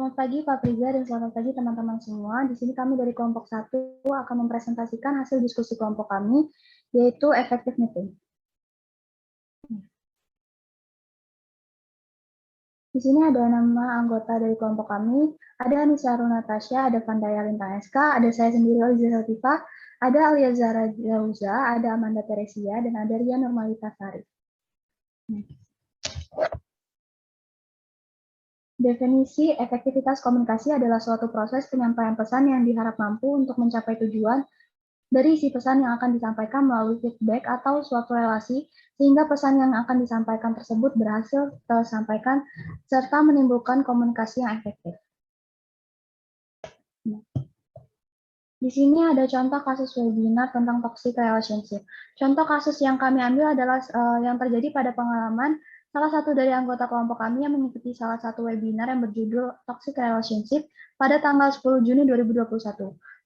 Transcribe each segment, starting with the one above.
Selamat pagi Pak Priza dan selamat pagi teman-teman semua. Di sini kami dari kelompok 1 akan mempresentasikan hasil diskusi kelompok kami, yaitu effective meeting. Di sini ada nama anggota dari kelompok kami, ada Anissa Natasha, ada Vandaya Lintang SK, ada saya sendiri Oliza Sativa, ada Alia Zahra Jauza, ada Amanda Teresia, dan ada Ria Normalita Sari. Definisi efektivitas komunikasi adalah suatu proses penyampaian pesan yang diharap mampu untuk mencapai tujuan dari isi pesan yang akan disampaikan melalui feedback atau suatu relasi, sehingga pesan yang akan disampaikan tersebut berhasil tersampaikan serta menimbulkan komunikasi yang efektif. Di sini ada contoh kasus webinar tentang toxic relationship. Contoh kasus yang kami ambil adalah yang terjadi pada pengalaman salah satu dari anggota kelompok kami yang mengikuti salah satu webinar yang berjudul Toxic Relationship pada tanggal 10 Juni 2021.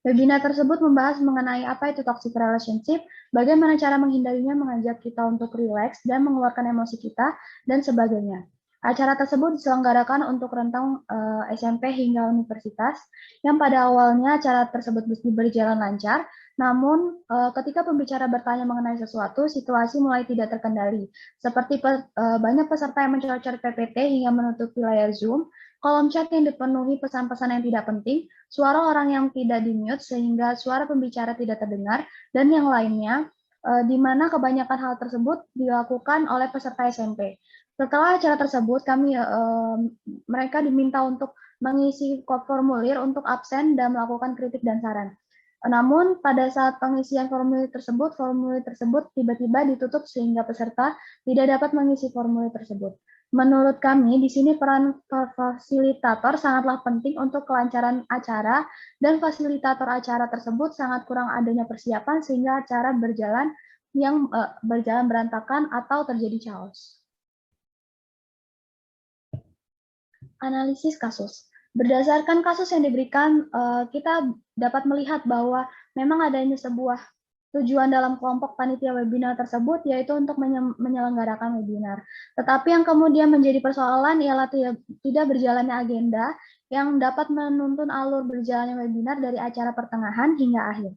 Webinar tersebut membahas mengenai apa itu toxic relationship, bagaimana cara menghindarinya, mengajak kita untuk rileks dan mengeluarkan emosi kita, dan sebagainya. Acara tersebut diselenggarakan untuk rentang SMP hingga universitas, yang pada awalnya acara tersebut berjalan lancar, namun ketika pembicara bertanya mengenai sesuatu, situasi mulai tidak terkendali. Seperti banyak peserta yang mencoret-coret PPT hingga menutupi layar Zoom, kolom chat yang dipenuhi pesan-pesan yang tidak penting, suara orang yang tidak di-mute sehingga suara pembicara tidak terdengar, dan yang lainnya, di mana kebanyakan hal tersebut dilakukan oleh peserta SMP. Setelah acara tersebut, mereka diminta untuk mengisi formulir untuk absen dan melakukan kritik dan saran. Namun, pada saat pengisian formulir tersebut tiba-tiba ditutup sehingga peserta tidak dapat mengisi formulir tersebut. Menurut kami, di sini peran fasilitator sangatlah penting untuk kelancaran acara, dan fasilitator acara tersebut sangat kurang adanya persiapan sehingga acara berjalan berantakan atau terjadi chaos. Analisis kasus. Berdasarkan kasus yang diberikan, kita dapat melihat bahwa memang adanya sebuah tujuan dalam kelompok panitia webinar tersebut, yaitu untuk menyelenggarakan webinar. Tetapi yang kemudian menjadi persoalan ialah tidak berjalannya agenda yang dapat menuntun alur berjalannya webinar dari acara pertengahan hingga akhir.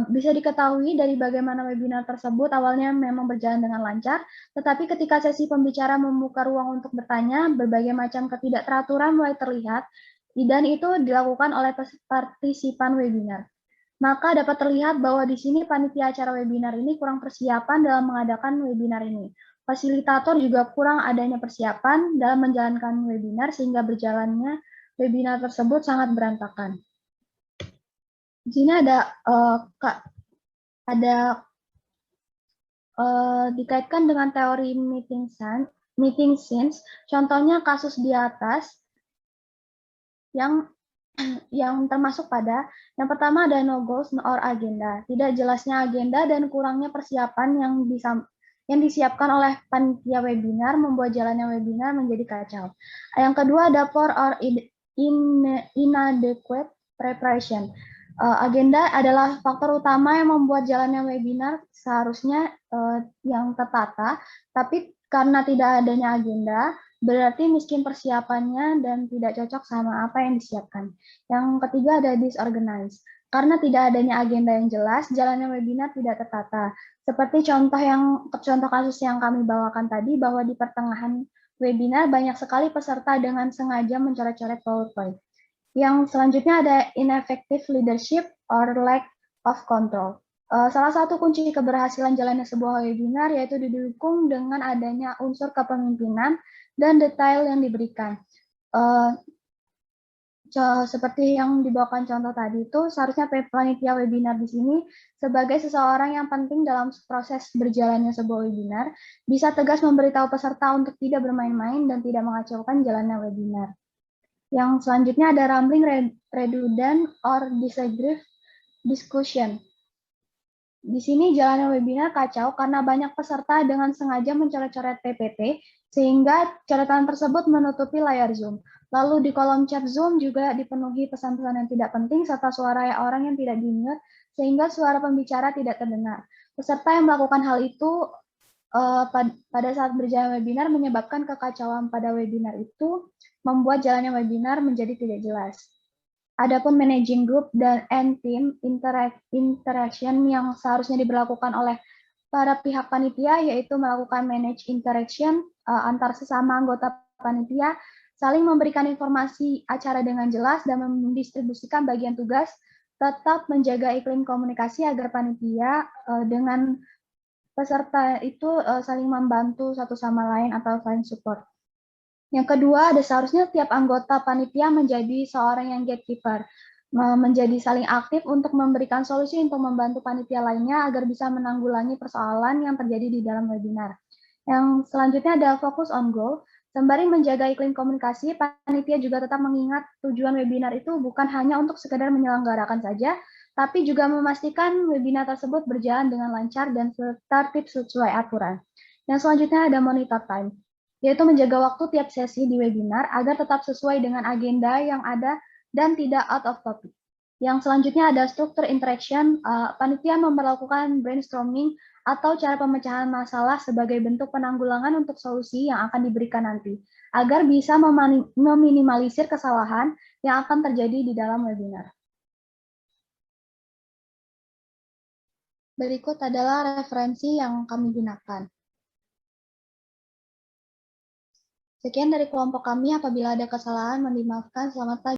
Bisa diketahui dari bagaimana webinar tersebut awalnya memang berjalan dengan lancar, tetapi ketika sesi pembicara membuka ruang untuk bertanya, berbagai macam ketidakteraturan mulai terlihat, dan itu dilakukan oleh partisipan webinar. Maka dapat terlihat bahwa di sini panitia acara webinar ini kurang persiapan dalam mengadakan webinar ini. Fasilitator juga kurang adanya persiapan dalam menjalankan webinar sehingga berjalannya webinar tersebut sangat berantakan. Di sini dikaitkan dengan teori meeting scenes. Contohnya kasus di atas yang termasuk pada yang pertama ada no goals or agenda, tidak jelasnya agenda dan kurangnya persiapan yang disiapkan oleh panitia webinar membuat jalannya webinar menjadi kacau. Yang kedua ada poor or inadequate preparation. Agenda adalah faktor utama yang membuat jalannya webinar seharusnya yang tertata, tapi karena tidak adanya agenda, berarti miskin persiapannya dan tidak cocok sama apa yang disiapkan. Yang ketiga ada disorganized. Karena tidak adanya agenda yang jelas, jalannya webinar tidak tertata. Seperti contoh kasus yang kami bawakan tadi, bahwa di pertengahan webinar banyak sekali peserta dengan sengaja mencoret-coret PowerPoint. Yang selanjutnya ada ineffective leadership or lack of control. Salah satu kunci keberhasilan jalannya sebuah webinar yaitu didukung dengan adanya unsur kepemimpinan dan detail yang diberikan. Seperti yang dibawakan contoh tadi itu, seharusnya panitia webinar di sini sebagai seseorang yang penting dalam proses berjalannya sebuah webinar, bisa tegas memberitahu peserta untuk tidak bermain-main dan tidak mengacaukan jalannya webinar. Yang selanjutnya ada rambling, redundant, or disagree discussion. Di sini jalannya webinar kacau karena banyak peserta dengan sengaja mencoret-coret PPT, sehingga coretan tersebut menutupi layar Zoom. Lalu di kolom chat Zoom juga dipenuhi pesan-pesan yang tidak penting serta suara orang yang tidak di-mute, sehingga suara pembicara tidak terdengar. Peserta yang melakukan hal itu pada saat berjalan webinar menyebabkan kekacauan pada webinar itu membuat jalannya webinar menjadi tidak jelas. Adapun managing group dan team interaction yang seharusnya diberlakukan oleh para pihak panitia, yaitu melakukan manage interaction antar sesama anggota panitia, saling memberikan informasi acara dengan jelas dan mendistribusikan bagian tugas, tetap menjaga iklim komunikasi agar panitia dengan peserta itu saling membantu satu sama lain atau saling support. Yang kedua, ada seharusnya tiap anggota panitia menjadi seorang yang gatekeeper, menjadi saling aktif untuk memberikan solusi untuk membantu panitia lainnya agar bisa menanggulangi persoalan yang terjadi di dalam webinar. Yang selanjutnya adalah fokus on goal. Sembari menjaga iklim komunikasi, panitia juga tetap mengingat tujuan webinar itu bukan hanya untuk sekedar menyelenggarakan saja, tapi juga memastikan webinar tersebut berjalan dengan lancar dan tertib sesuai aturan. Yang selanjutnya ada monitor time, yaitu menjaga waktu tiap sesi di webinar agar tetap sesuai dengan agenda yang ada dan tidak out of topic. Yang selanjutnya ada struktur interaction, panitia memperlakukan brainstorming atau cara pemecahan masalah sebagai bentuk penanggulangan untuk solusi yang akan diberikan nanti, agar bisa meminimalisir kesalahan yang akan terjadi di dalam webinar. Berikut adalah referensi yang kami gunakan. Sekian dari kelompok kami, apabila ada kesalahan mohon dimaafkan. Selamat pagi.